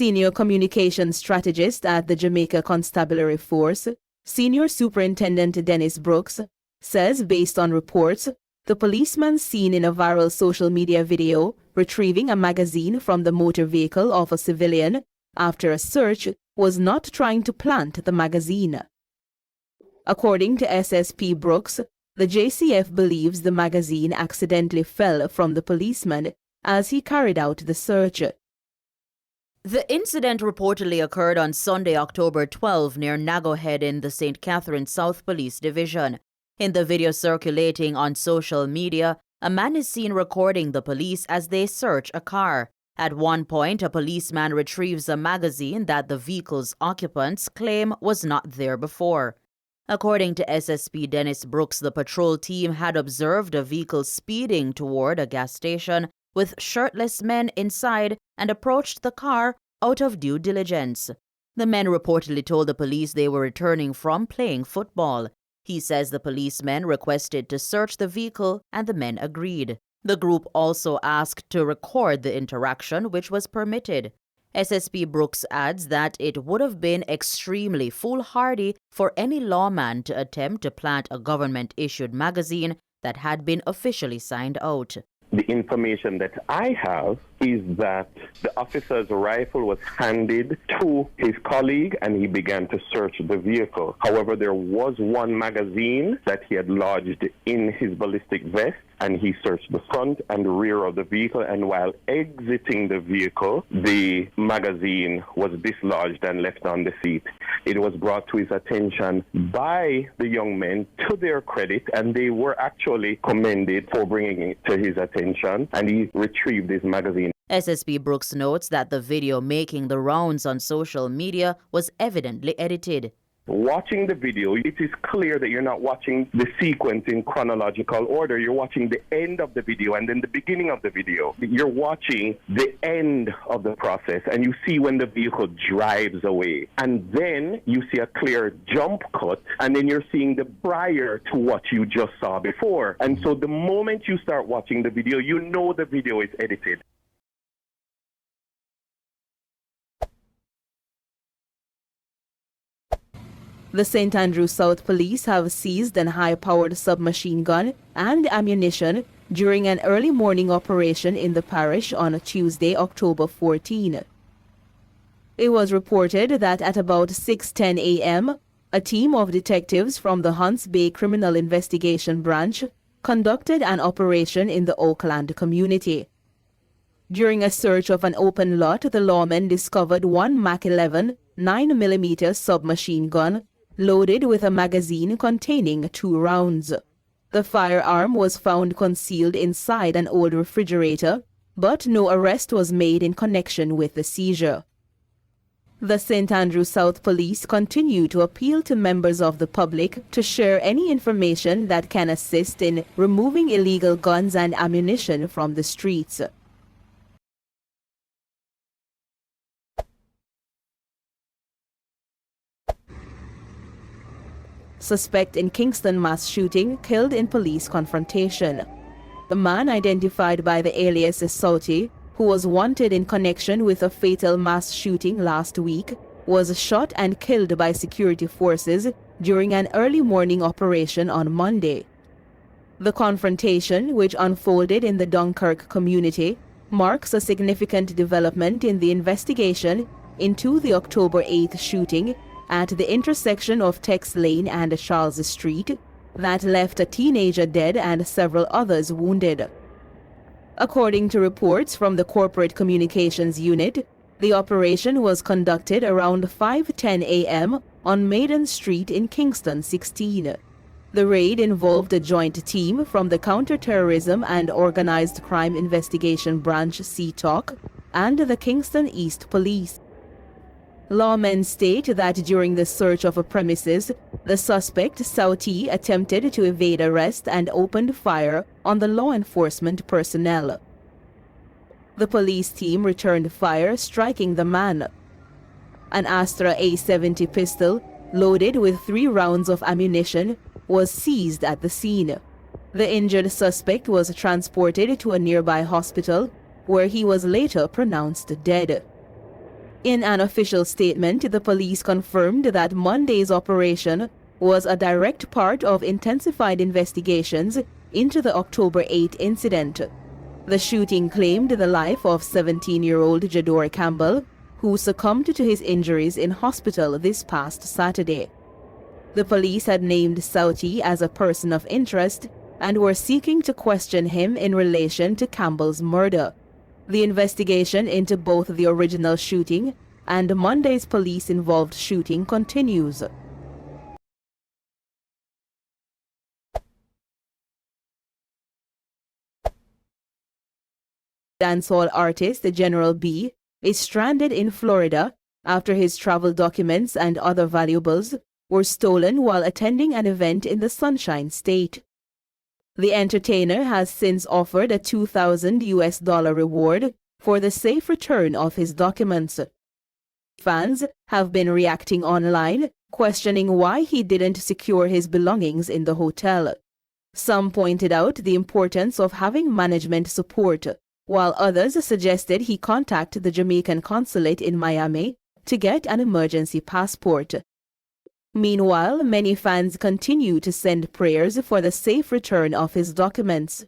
Senior communications strategist at the Jamaica Constabulary Force, Senior Superintendent Dennis Brooks, says based on reports, the policeman seen in a viral social media video retrieving a magazine from the motor vehicle of a civilian after a search was not trying to plant the magazine. According to SSP Brooks, the JCF believes the magazine accidentally fell from the policeman as he carried out the search. The incident reportedly occurred on Sunday, October 12, near Nago Head in the St. Catherine South Police Division. In the video circulating on social media, a man is seen recording the police as they search a car. At one point, a policeman retrieves a magazine that the vehicle's occupants claim was not there before. According to SSP Dennis Brooks, the patrol team had observed a vehicle speeding toward a gas station with shirtless men inside and approached the car out of due diligence. The men reportedly told the police they were returning from playing football. He says the policemen requested to search the vehicle and the men agreed. The group also asked to record the interaction, which was permitted. SSP Brooks adds that it would have been extremely foolhardy for any lawman to attempt to plant a government-issued magazine that had been officially signed out. The information that I have is that the officer's rifle was handed to his colleague and he began to search the vehicle. However, there was one magazine that he had lodged in his ballistic vest, and he searched the front and rear of the vehicle, and while exiting the vehicle, the magazine was dislodged and left on the seat. It was brought to his attention by the young men, to their credit, and they were actually commended for bringing it to his attention, and he retrieved his magazine. SSP Brooks notes that the video making the rounds on social media was evidently edited. Watching the video, it is clear that you're not watching the sequence in chronological order. You're watching the end of the video and then the beginning of the video. You're watching the end of the process, and you see when the vehicle drives away. And then you see a clear jump cut, and then you're seeing the prior to what you just saw before. And so the moment you start watching the video, you know the video is edited. The St. Andrew South Police have seized an high-powered submachine gun and ammunition during an early morning operation in the parish on Tuesday, October 14. It was reported that at about 6:10 a.m., a team of detectives from the Hunts Bay Criminal Investigation Branch conducted an operation in the Oakland community. During a search of an open lot, the lawmen discovered one Mach 11 9mm submachine gun loaded with a magazine containing 2 rounds. The firearm was found concealed inside an old refrigerator, but no arrest was made in connection with the seizure. The St. Andrew South Police continue to appeal to members of the public to share any information that can assist in removing illegal guns and ammunition from the streets. Suspect in Kingston mass shooting killed in police confrontation. The man, identified by the alias Salty, who was wanted in connection with a fatal mass shooting last week, was shot and killed by security forces during an early morning operation on Monday. The confrontation, which unfolded in the Dunkirk community, marks a significant development in the investigation into the October 8th shooting at the intersection of Tex Lane and Charles Street that left a teenager dead and several others wounded. According to reports from the Corporate Communications Unit, the operation was conducted around 5:10 a.m. on Maiden Street in Kingston 16. The raid involved a joint team from the Counterterrorism and Organized Crime Investigation Branch CTOC and the Kingston East Police. Lawmen state that during the search of a premises, the suspect, Sauti, attempted to evade arrest and opened fire on the law enforcement personnel. The police team returned fire, striking the man. An Astra A70 pistol, loaded with 3 rounds of ammunition, was seized at the scene. The injured suspect was transported to a nearby hospital, where he was later pronounced dead. In an official statement, the police confirmed that Monday's operation was a direct part of intensified investigations into the October 8 incident. The shooting claimed the life of 17-year-old Jador Campbell, who succumbed to his injuries in hospital this past Saturday. The police had named Southey as a person of interest and were seeking to question him in relation to Campbell's murder. The investigation into both the original shooting and Monday's police-involved shooting continues. Dancehall artist General B is stranded in Florida after his travel documents and other valuables were stolen while attending an event in the Sunshine State. The entertainer has since offered a $2,000 reward for the safe return of his documents. Fans have been reacting online, questioning why he didn't secure his belongings in the hotel. Some pointed out the importance of having management support, while others suggested he contact the Jamaican consulate in Miami to get an emergency passport. Meanwhile, many fans continue to send prayers for the safe return of his documents.